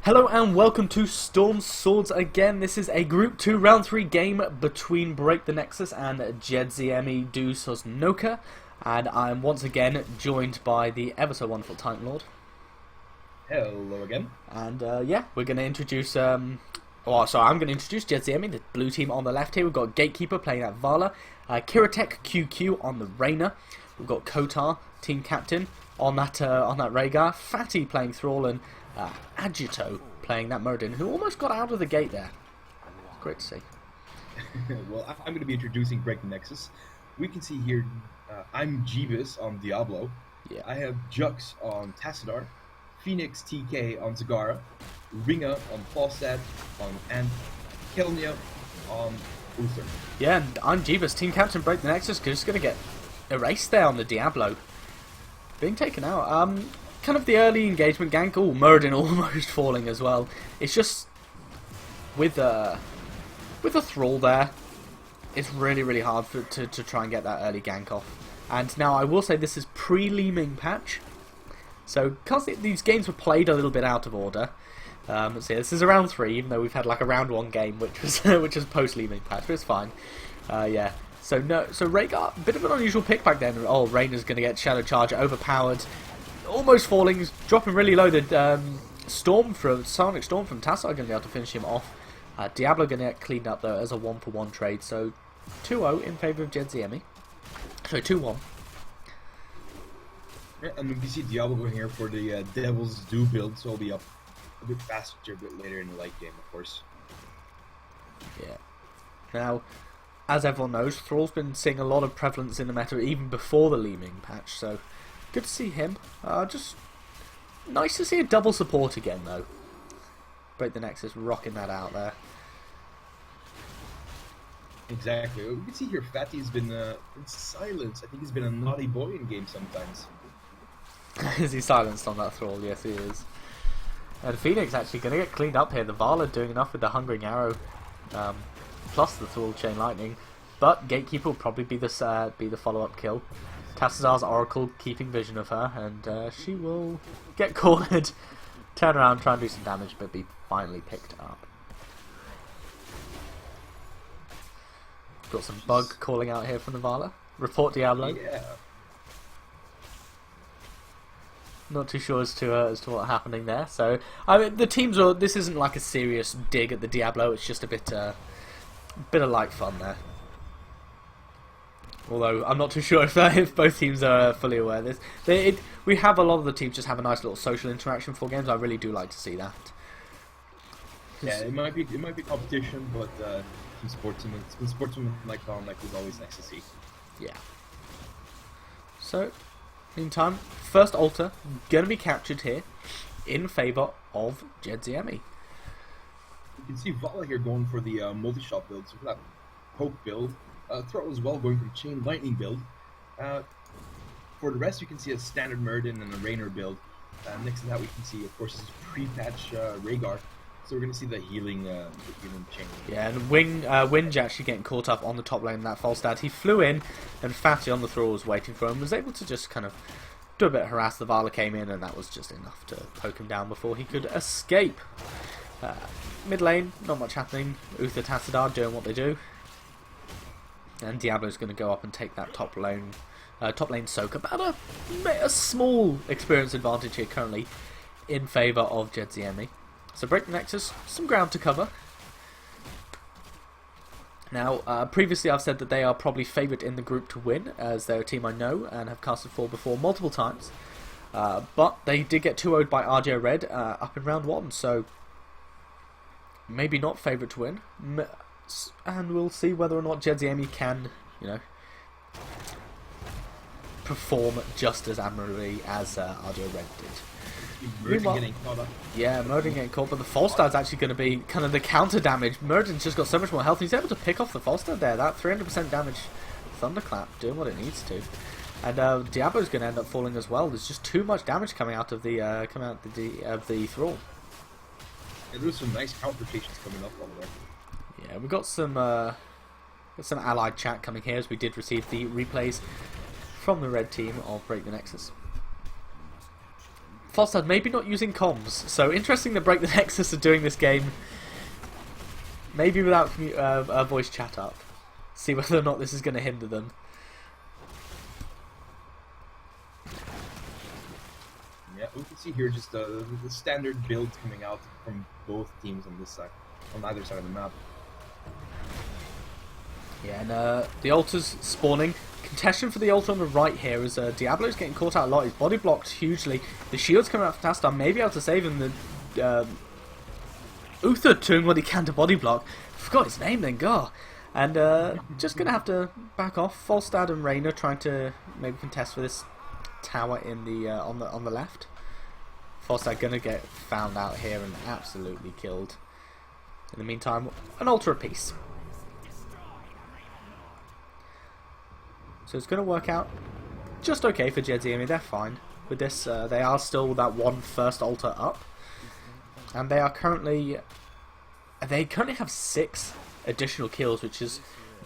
Hello and welcome to Storm Swords again. This is a Group 2 Round 3 game between Break the Nexus and Jedziemy do Sosnowca. And I'm once again joined by the ever so wonderful Titan Lord. Hello again. And yeah, we're going to introduce... I'm going to introduce Jedziemy, the blue team on the left here. We've got Gatekeeper playing at Vala, Kiratek QQ on the Reyna. We've got Kotar, team captain, on that Rhaegar. Fatty playing Thrall and Agito playing that Muradin, who almost got out of the gate there. Great to see. Well, I'm going to be introducing Break the Nexus. We can see here, I'm Jeebus on Diablo. Yeah. I have Jux on Tassadar, Phoenix TK on Zagara, Ringa on Falstad, and Kelnia on Uther. Yeah, and I'm Jeebus, team captain Break the Nexus, just going to get erased there on the Diablo. Being taken out. Kind of the early engagement gank. Oh, Muradin almost falling as well. It's just with a Thrall there, it's really hard to try and get that early gank off. And now I will say this is pre-leaming patch, so because these games were played a little bit out of order. Let's see, this is a round 3, even though we've had like a round 1 game, which was post-leaming patch, but it's fine. Yeah. So Rhaegar, a bit of an unusual pick back then. Oh, Reyna's going to get Shadow Charger overpowered. Almost falling, he's dropping really low. The Sonic Storm from Tassar going to be able to finish him off. Diablo going to get cleaned up though as a 1-for-1 trade. So 2-0 in favour of Jedziemy. So 2-1. Yeah, and we can see Diablo going here for the Devil's Due build, so he'll be up a bit faster a bit later in the late game, of course. Yeah. Now, as everyone knows, Thrall's been seeing a lot of prevalence in the meta even before the leaming patch, so good to see him. Just nice to see a double support again, though. Break the Nexus rocking that out there. Exactly. We can see here Fatty's been in silence. I think he's been a naughty boy in game sometimes. Is he silenced on that Thrall? Yes, he is. And Phoenix actually going to get cleaned up here. The Vala doing enough with the Hungering Arrow, plus the Thrall Chain Lightning. But Gatekeeper will probably be the follow-up kill. Tassadar's Oracle keeping vision of her, and she will get cornered, turn around, try and do some damage, but be finally picked up. Got some bug calling out here from the Vala. Report Diablo. Yeah. Not too sure as to what's happening there. So I mean, the teams are. This isn't like a serious dig at the Diablo. It's just a bit of light fun there. Although I'm not too sure if both teams are fully aware of this. We have a lot of the teams just have a nice little social interaction for games. I really do like to see that. Yeah, it might be competition, but sportsmen like fun, like is always nice to see. Yeah. So, meantime, first altar gonna be captured here in favour of Jedziemy. You can see Vala here going for the multi-shot build, so for that poke build. Thrall as well going for the Chain Lightning build. For the rest, you can see a standard Muradin and a Rayner build. Next to that, we can see, of course, this pre-patch Rhaegar. So we're going to see the healing chain. Yeah, and Winge actually getting caught up on the top lane in that Falstad. He flew in, and Fatty on the Thrall was waiting for him. Was able to just kind of do a bit of harass. The Vala came in, and that was just enough to poke him down before he could escape. Mid lane, not much happening. Uther Tassadar doing what they do. And Diablo's going to go up and take that top lane soak. About a small experience advantage here currently in favour of Jedziemy. So Break the Nexus, some ground to cover. Now, previously I've said that they are probably favourite in the group to win, as they're a team I know and have casted for before multiple times. But they did get 2-0'd by RJ Red up in round 1, so maybe not favourite to win. And we'll see whether or not Jedziemy can, perform just as admirably as RJ Red did. Muradin getting caught up. Yeah, Muradin getting caught, but the Falstad's actually going to be kind of the counter damage. Muradin's just got so much more health. He's able to pick off the Falstad there. That 300% damage Thunderclap doing what it needs to. And Diablo's going to end up falling as well. There's just too much damage coming out of the Thrall. And there's some nice counter rotations coming up over there. Yeah, we've got some allied chat coming here, as we did receive the replays from the red team of Break the Nexus. Falstad maybe not using comms, so interesting that Break the Nexus are doing this game maybe without a voice chat up. See whether or not this is going to hinder them. Yeah, we can see here just the standard builds coming out from both teams on this side, on either side of the map. Yeah, and the Ult's spawning. Contention for the Ult on the right here as Diablo's getting caught out a lot. He's body blocked hugely. The shield's coming out from Tastar, maybe able to save him. The Uther doing what he can to body block. Forgot his name then, Gar. And just going to have to back off. Falstad and Reyna trying to maybe contest for this tower in the on the left. Falstad going to get found out here and absolutely killed. In the meantime, an Ultra apiece. So it's going to work out just okay for Jedziemy. They're fine with this. They are still that one first altar up, and they currently have 6 additional kills, which is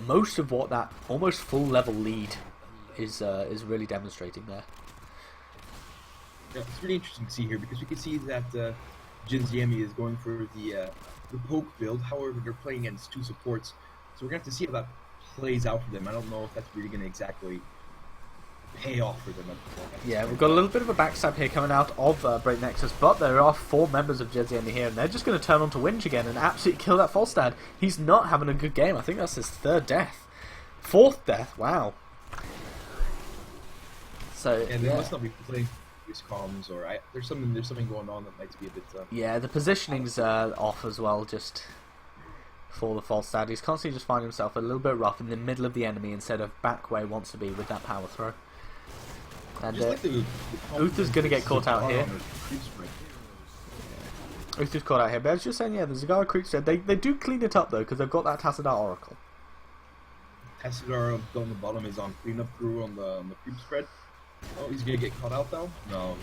most of what that almost full level lead is really demonstrating there. Yeah, it's really interesting to see here because we can see that Jedziemy is going for the poke build. However, they're playing against 2 supports, so we're going to have to see how that plays out for them. I don't know if that's really going to exactly pay off for them. Yeah, we've got a little bit of a backstab here coming out of Break Nexus, but there are 4 members of Jedziemy here, and they're just going to turn on to Winch again and absolutely kill that Falstad. He's not having a good game. I think that's his 3rd death. 4th death, wow. So, and they must not be playing with comms, or there's something going on that might be a bit... Yeah, the positioning's off as well, just... for the Falstad. He's constantly just finding himself a little bit rough in the middle of the enemy instead of back where he wants to be with that power throw. And Uther's going to get caught out here. Uther's caught out here, but I was just saying, yeah, the Zagara creep spread, they do clean it up though, because they've got that Tassadar Oracle. Tassadar down the bottom is on cleanup crew on the creep spread. Oh, he's going to get caught out though? No,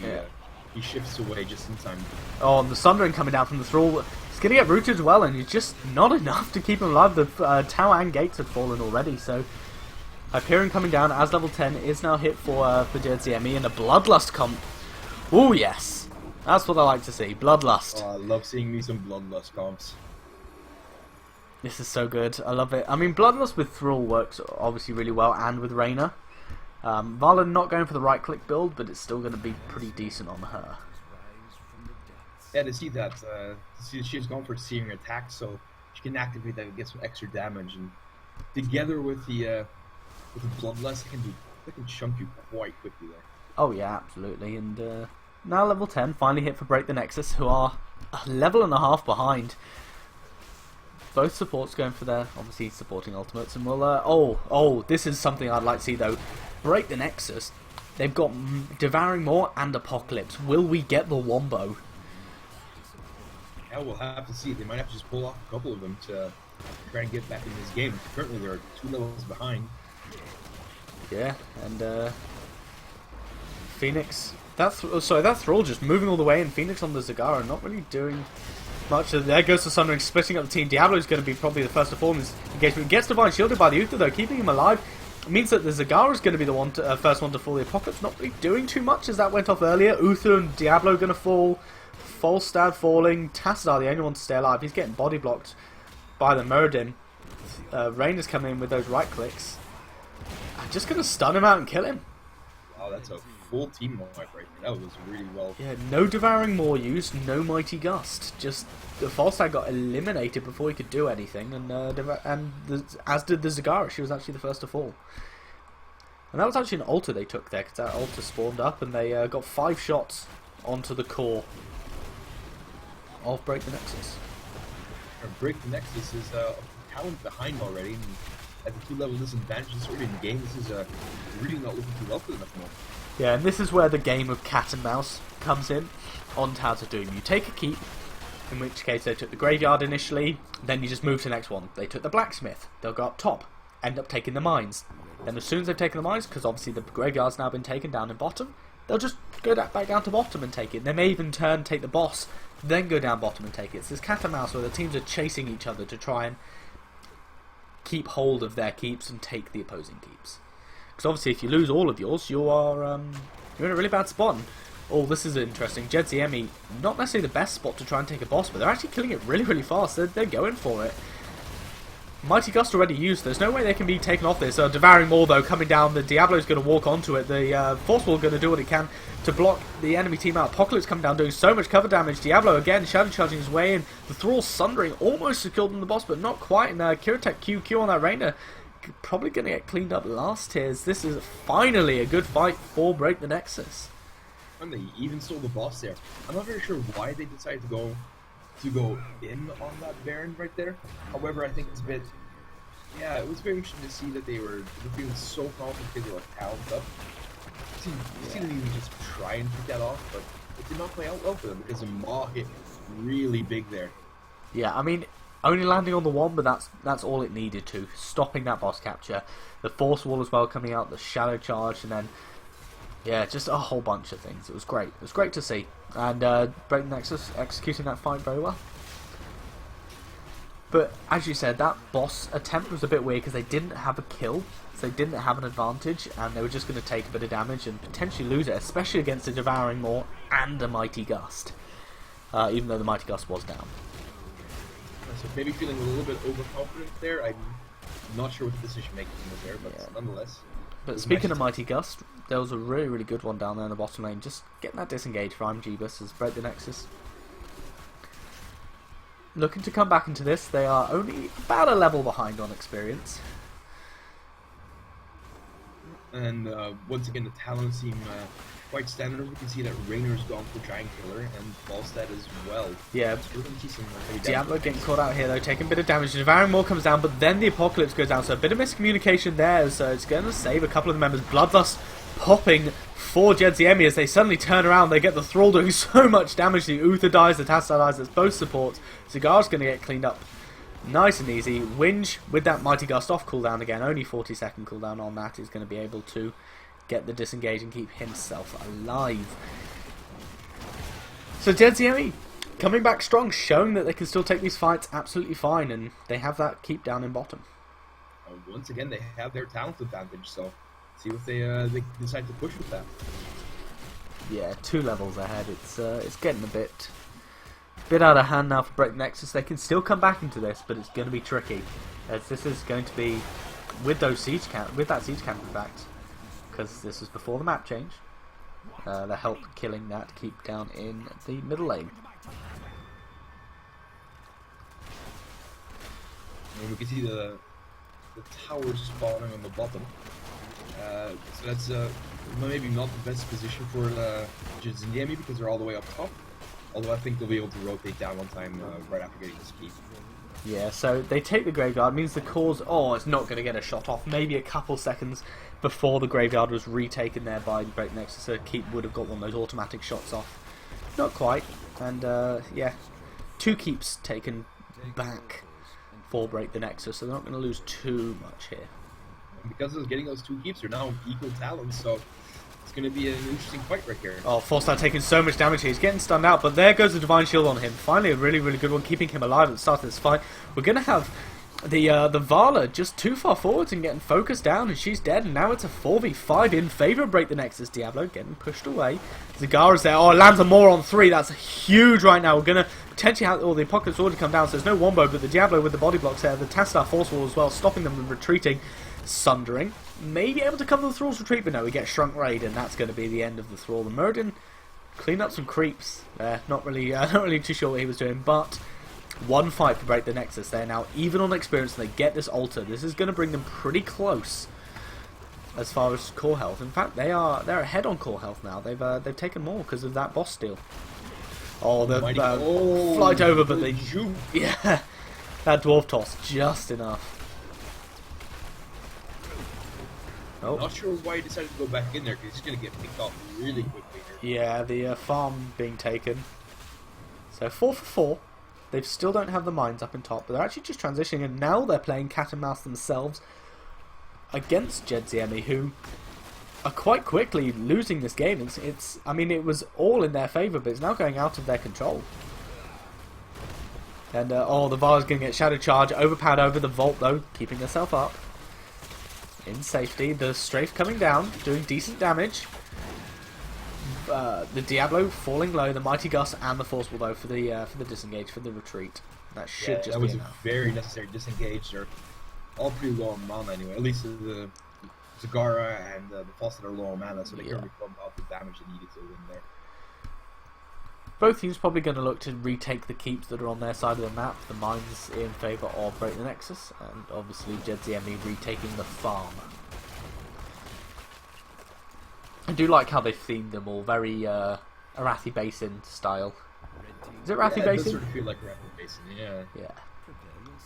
he shifts away just in time. Oh, and the Sundering coming down from the Thrall. He's going to get rooted as well, and he's just not enough to keep him alive. The tower and gates had fallen already, so Hyperion coming down as level 10 is now hit for Jedziemy, and a Bloodlust comp. Oh yes, that's what I like to see, Bloodlust. Oh, I love seeing me some Bloodlust comps. This is so good, I love it. I mean, Bloodlust with Thrall works obviously really well, and with Reyna. Vala not going for the right click build, but it's still going to be pretty decent on her. Yeah, to see that, she's going for searing attack, so she can activate that and get some extra damage, and together with the Bloodlust, it can chunk you quite quickly there. Oh yeah, absolutely. And now level 10, finally hit for Break the Nexus, who are a level and a half behind. Both supports going for their, obviously, supporting ultimates, and we'll, this is something I'd like to see though. Break the Nexus, they've got Devouring Maw and Apocalypse. Will we get the Wombo? Yeah, we'll have to see. They might have to just pull off a couple of them to try and get back in this game. Currently, they're 2 levels behind. Yeah, and Phoenix. That Thrall just moving all the way, and Phoenix on the Zagara not really doing much. There goes the Sundering, splitting up the team. Diablo's going to be probably the first to fall in this engagement. Gets Divine Shielded by the Uther though, keeping him alive. It means that the Zagara is going to be the one first one to fall. The Apocalypse not really doing too much as that went off earlier. Uther and Diablo going to fall. Falstad falling. Tassadar the only one to stay alive. He's getting body blocked by the Muradin. Reyna's coming in with those right clicks. I'm just going to stun him out and kill him. Wow, that's a full team wipe right there. That was really well. Yeah, no Devouring Maw used, no Mighty Gust. Just the Falstad got eliminated before he could do anything, and as did the Zagara. She was actually the first to fall. And that was actually an altar they took there, because that altar spawned up, and they got 5 shots onto the core of Break the Nexus. Break the Nexus is talent behind already, and at the 2-level disadvantage this early in the game, this is really not looking too well for them at the moment. Yeah, and this is where the game of cat and mouse comes in on Tales of Doom. You take a keep, in which case they took the graveyard initially, then you just move to the next one. They took the blacksmith, they'll go up top, end up taking the mines. Then as soon as they've taken the mines, because obviously the graveyard's now been taken down in bottom, they'll just go back down to bottom and take it. They may even take the boss, then go down bottom and take it. It's this cat and mouse where the teams are chasing each other to try and keep hold of their keeps and take the opposing keeps. Because obviously if you lose all of yours, you're in a really bad spot. Oh, this is interesting. Jedziemy, not necessarily the best spot to try and take a boss, but they're actually killing it really, really fast. They're going for it. Mighty Gust already used. There's no way they can be taken off this. Devouring Maw, though, coming down. The Diablo's going to walk onto it. The Force Wall going to do what it can to block the enemy team out. Apocalypse coming down, doing so much cover damage. Diablo, again, shadow charging his way in. The Thrall Sundering almost secured them the boss, but not quite. And Kiratek QQ on that Reina. Probably going to get cleaned up last here. This is finally a good fight for Break the Nexus. And they even stole the boss there. I'm not very sure why they decided to go in on that Baron right there. However, I think it's a bit... Yeah, it was very interesting to see that they were feeling so confident they were like talent up. You see them even just try and pick that off, but it did not play out well for them because the Maw hit really big there. Yeah, I mean, only landing on the one, but that's all it needed to. Stopping that boss capture. The Force Wall as well coming out, the Shadow Charge, and then... Yeah, just a whole bunch of things. It was great. It was great to see. And Break the Nexus executing that fight very well. But as you said, that boss attempt was a bit weird because they didn't have a kill. So they didn't have an advantage. And they were just going to take a bit of damage and potentially lose it. Especially against a Devouring Maw and a Mighty Gust. Even though the Mighty Gust was down. So maybe feeling a little bit overconfident there. I'm not sure what the decision making was there, but yeah. Nonetheless. But speaking of Mighty Gust, there was a really, really good one down there in the bottom lane. Just getting that disengage for Jeebus as Break the Nexus. Looking to come back into this, they are only about a level behind on experience. And once again, the talents seem quite standard. We can see that Rainer's gone for Giant Killer and Falstad as well. Yeah, so we're going to see some Diablo getting caught out here though, taking a bit of damage. Devouring Maw comes down, but then the Apocalypse goes down, so a bit of miscommunication there, so it's going to save a couple of the members. Bloodlust popping for Jedziemy as they suddenly turn around. They get the Thrall doing so much damage. The Uther dies, the Tastar dies, that's both supports. Cigar's going to get cleaned up nice and easy. Winge with that Mighty Gust off cooldown again, only 40-second cooldown on that, is going to be able to get the disengage and keep himself alive. So Jedziemy coming back strong, showing that they can still take these fights absolutely fine, and they have that keep down in bottom. Once again, they have their talent advantage, so see what they decide to push with that. Yeah, 2 levels ahead. It's getting a bit out of hand now for Break Nexus. They can still come back into this, but it's going to be tricky, as this is going to be with that siege camp fact. Because this was before the map change. The help killing that keep down in the middle lane. And we can see the towers spawning on the bottom. So that's maybe not the best position for Jedziemy because they're all the way up top. Although I think they'll be able to rotate down one time right after getting this keep. Yeah, so they take the Graveyard, means the cause, it's not going to get a shot off. Maybe a couple seconds before the Graveyard was retaken there by the Break Nexus, so Keep would have got one of those automatic shots off. Not quite, and yeah, 2 keeps taken back for Break the Nexus, so they're not going to lose too much here. And because of getting those 2 keeps, they're now equal talents, so it's going to be an interesting fight right here. Oh, Falstad taking so much damage here. He's getting stunned out, but there goes the Divine Shield on him. Finally, a really, really good one, keeping him alive at the start of this fight. We're going to have the Vala just too far forwards and getting focused down, and she's dead, and now it's a 4v5 in favour of Break the Nexus. Diablo getting pushed away. Zagara's there. Oh, lands a Maw on 3. That's huge right now. We're going to potentially have the Apocalypse already come down, so there's no Wombo, but the Diablo with the body blocks there. The Tastar Force Wall as well, stopping them from retreating. Sundering. Maybe able to cover the Thrall's retreat, but no, we get Shrunk Raid, and that's going to be the end of the Thrall. The Muradin cleaned up some creeps there. Not really too sure what he was doing, but 1 fight to Break the Nexus. They're now even on experience, and they get this altar. This is going to bring them pretty close as far as core health. In fact, they're ahead on core health now. They've taken more because of that boss steal. Oh, the flight over, but they yeah, that dwarf toss just enough. I'm not sure why he decided to go back in there, because he's going to get picked off really quickly here. Yeah, the farm being taken. So 4 for 4. They still don't have the mines up in top, but they're actually just transitioning, and now they're playing cat and mouse themselves against Jedziemy, who are quite quickly losing this game. I mean, it was all in their favour, but it's now going out of their control. And, the Vala's going to get Shadow Charge, overpowered over the Vault, though, keeping herself up. In safety, the Strafe coming down, doing decent damage. the Diablo falling low, the Mighty Gus, and the Force will though for the disengage, for the retreat. That should just that be was enough. a very necessary disengage. They're all pretty low on mana anyway. At least the Zagara and the Fawcett are low on mana, so they can pump out the damage they needed to win there. Both teams probably going to look to retake the keeps that are on their side of the map. The mines in favour of Break the Nexus, and obviously Jedziemy retaking the farm. I do like how they've themed them all very Arathi Basin style. Is it Arathi It Basin? does sort of feel like Arathi Basin, yeah. Yeah.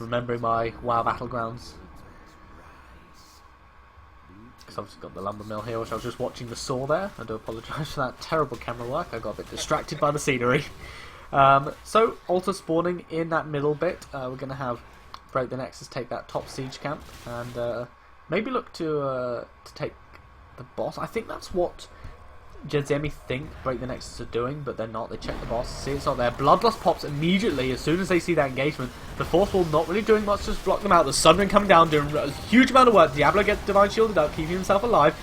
Remembering my WoW Battlegrounds. Because I've just got the lumber mill here, which I was just watching the saw there. I do apologise for that terrible camera work. I got a bit distracted by the scenery. So, altar spawning in that middle bit. We're going to have Break the Nexus take that top siege camp. And maybe look to take the boss. I think that's what Jedziemy think Break the Nexus are doing, but they're not. They check the boss, see it's not there. Bloodlust pops immediately as soon as they see that engagement. The Force Wall not really doing much, just block them out. The Sundering coming down, doing a huge amount of work. Diablo gets Divine Shielded up, keeping himself alive.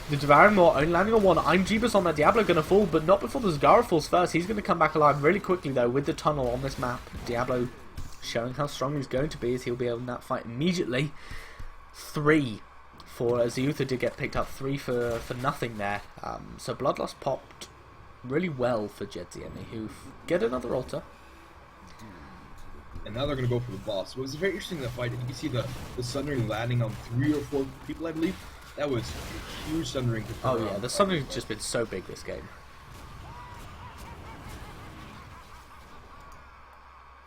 The Devouring Maw only landing on one. I'm Jeebus on that. Diablo going to fall, but not before the Zagara falls first. He's going to come back alive really quickly though with the tunnel on this map. Diablo showing how strong he's going to be as he'll be able in that fight immediately. 3 for Zeutha did get picked up, 3 for nothing there. So Bloodlust popped really well for Jedziemy, who get another altar. And now they're going to go for the boss. What was very interesting in the fight, you can see the Sundering landing on 3 or 4 people, I believe. That was a huge Sundering. Oh yeah, the Sundering's just been so big this game.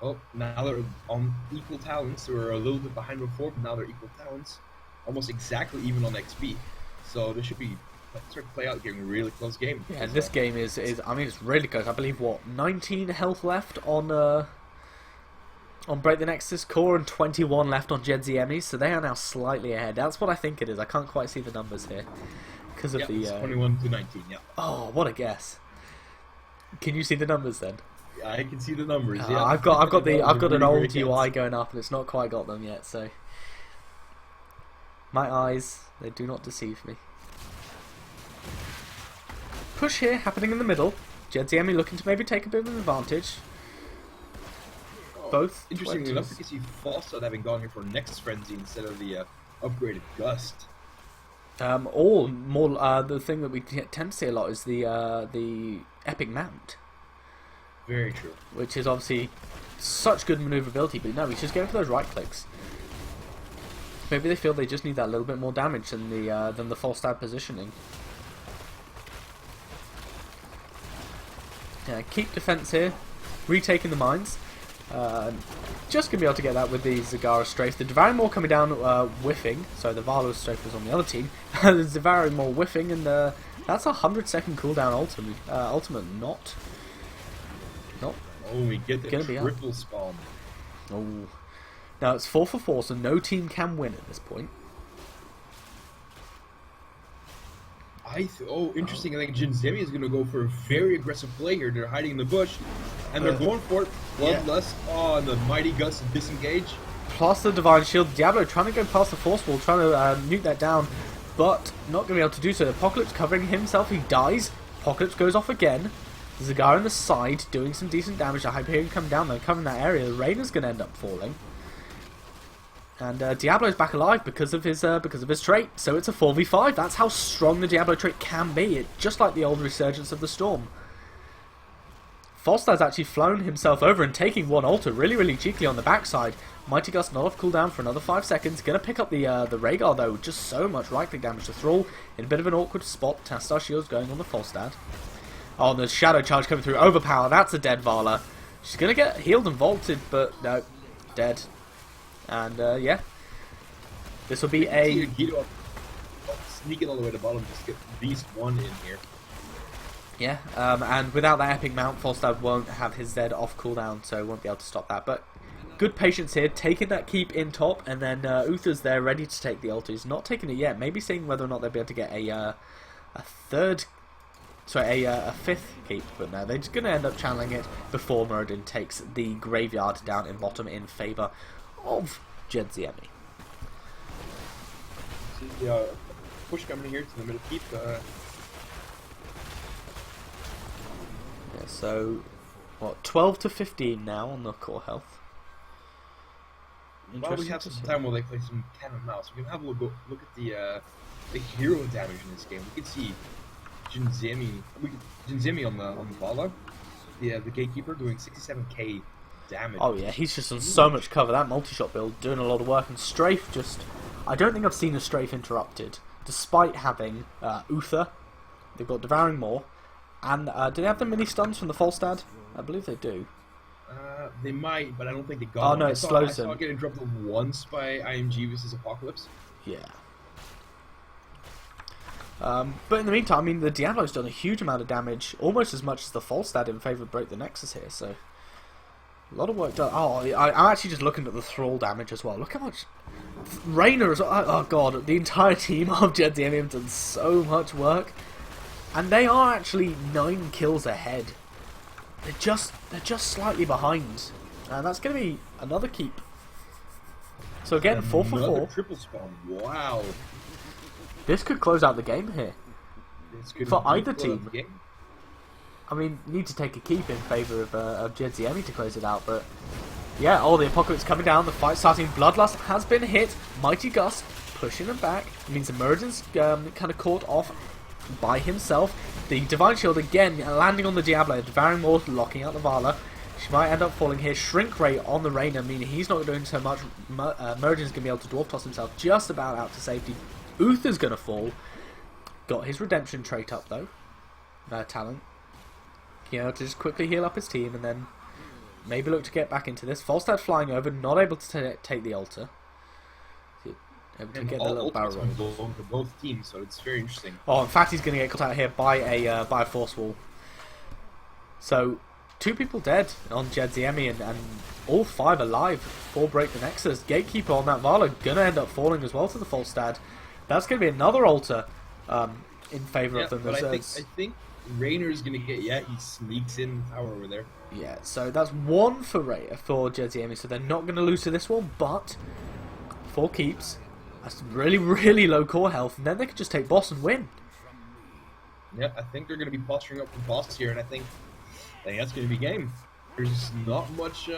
Oh, now they're on equal talents. They were a little bit behind before, but now they're equal talents. Almost exactly even on XP. So this should be sort of play out getting a really close game. Yeah, and this game is I mean it's really close. I believe what 19 health left on Break the Nexus core and 21 left on Jedziemy, so they are now slightly ahead. That's what I think it is. I can't quite see the numbers here because of the it's 21 to 19. Yeah. Oh, what a guess! Can you see the numbers then? Yeah, I can see the numbers. Yeah, I've got an really old great UI guess. going up and it's not quite got them yet. So my eyes, they do not deceive me. Push here happening in the middle. Jedziemy looking to maybe take a bit of an advantage. Both interestingly enough, you can see Fawcett having gone here for Nexus Frenzy instead of the upgraded Gust. Or more, the thing that we tend to see a lot is the Epic Mount. Very true. Which is obviously such good maneuverability, but no, he's just going for those right clicks. Maybe they feel they just need that little bit more damage than the false stab positioning. Yeah, keep defense here, retaking the mines. Just going to be able to get that with the Zagara strafe. The Devouring Maw coming down whiffing, so the Valor strafe was on the other team. The Devouring Maw whiffing, and that's a 100-second cooldown ultimate, not. Oh, we get the triple spawn. Oh. Now it's 4 for 4, so no team can win at this point. Interesting. I think Jedziemy is going to go for a very aggressive play here. They're hiding in the bush, and they're going for it. Bloodlust. Oh, and the Mighty Gus disengage. Plus the Divine Shield. Diablo trying to go past the Force Wall, trying to nuke that down, but not going to be able to do so. Apocalypse covering himself, he dies. Apocalypse goes off again. Zagar on the side, doing some decent damage. The Hyperion come down though, covering that area. The Rainer's going to end up falling. And Diablo's back alive because of his trait. So it's a 4v5. That's how strong the Diablo trait can be. It's just like the old Resurgence of the Storm. Falstad's actually flown himself over and taking one altar really, really cheekily on the backside. Mighty Gust not off cooldown for another 5 seconds. Going to pick up the Rhaegar though. Just so much right-click damage to Thrall. In a bit of an awkward spot. Tastar Shield's going on the Falstad. Oh, and the Shadow Charge coming through. Overpower. That's a dead Vala. She's going to get healed and vaulted, but no. Dead. And yeah, this will be a sneaking all the way to the bottom, just get at least one in here. Yeah, and without that epic mount, Falstad won't have his Z off cooldown, so won't be able to stop that. But good patience here, taking that keep in top, and then Uther's there ready to take the altar. He's not taking it yet. Maybe seeing whether or not they'll be able to get a fifth keep, but no, they're just going to end up channeling it before Muradin takes the graveyard down in bottom in favour of Jedziemy. See, push coming here to the middle keep. Yeah, so what, 12 to 15 now on the core health. While we have some time while they play some cat and mouse, we can have a look at the hero damage in this game. We can see Jedziemy on the Vala, the gatekeeper, doing 67k damage. Oh yeah, he's just on so much cover. That multi-shot build doing a lot of work, and Strafe just... I don't think I've seen a Strafe interrupted, despite having Uther. They've got Devouring Maw, and do they have the mini stuns from the Falstad? I believe they do. They might, but I don't think they got Oh no, it slows them. I saw it get interrupted once by IMG versus Apocalypse. Yeah. But in the meantime, I mean, the Diablo's done a huge amount of damage, almost as much as the Falstad in favour of Break the Nexus here, so... A lot of work done. Oh, I'm actually just looking at the Thrall damage as well. Look how much... Rainer as well. Oh god, the entire team of Jedziemy have done so much work. And they are actually 9 kills ahead. They're just slightly behind. And that's going to be another keep. So again, 4 for 4. Triple spawn. Wow. This could close out the game here. For either team. I mean, need to take a keep in favour of Jedziemy to close it out, but... Yeah, oh, the Apocalypse coming down, the fight starting, Bloodlust has been hit, Mighty Gust pushing him back, it means Emergence kind of caught off by himself. The Divine Shield again landing on the Diablo, Devouring Maw locking out the Vala. She might end up falling here. Shrink Ray on the Rainer, meaning he's not doing so much. Emergence is going to be able to Dwarf Toss himself just about out to safety. Uther's going to fall. Got his Redemption trait up though. Talent. You know, to just quickly heal up his team and then maybe look to get back into this. Falstad flying over, not able to take the altar. Able to get the little barrel roll. For both teams, so it's very interesting. Oh, in fact, he's going to get caught out here by a force wall. So, 2 people dead on Jedziemy and all 5 alive for Break the Nexus. Gatekeeper on that Vala going to end up falling as well to the Falstad. That's going to be another altar in favour of them. But I think Rainer's going to get... Yeah, he sneaks in the tower over there. Yeah, so that's 1 for Jedziemy, so they're not going to lose to this one, but 4 keeps. That's really, really low core health, and then they could just take boss and win. Yeah, I think they're going to be posturing up for boss here, and I think that's going to be game. There's not much,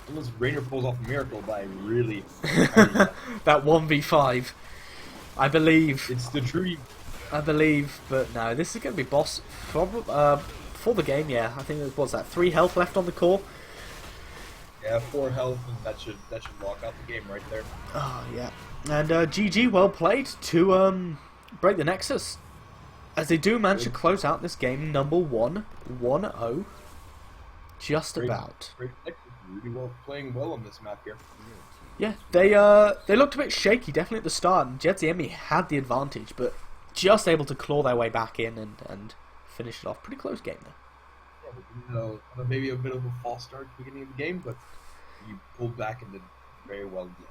unless Rainer pulls off a miracle by really... that 1v5, I believe. It's the dream. I believe, but no, this is going to be boss for the game, yeah. I think what's that, 3 health left on the core? Yeah, 4 health, and that should lock out the game right there. Oh, yeah. And GG, well played to Break the Nexus. As they do manage to close out this game, number 1, 1-0. Just about. Break the Nexus really well, playing well on this map here. Yeah, they looked a bit shaky, definitely at the start, and Jedziemy had the advantage, but just able to claw their way back in and finish it off. Pretty close game there. Yeah, maybe a bit of a false start at the beginning of the game, but you pulled back and did very well in the end.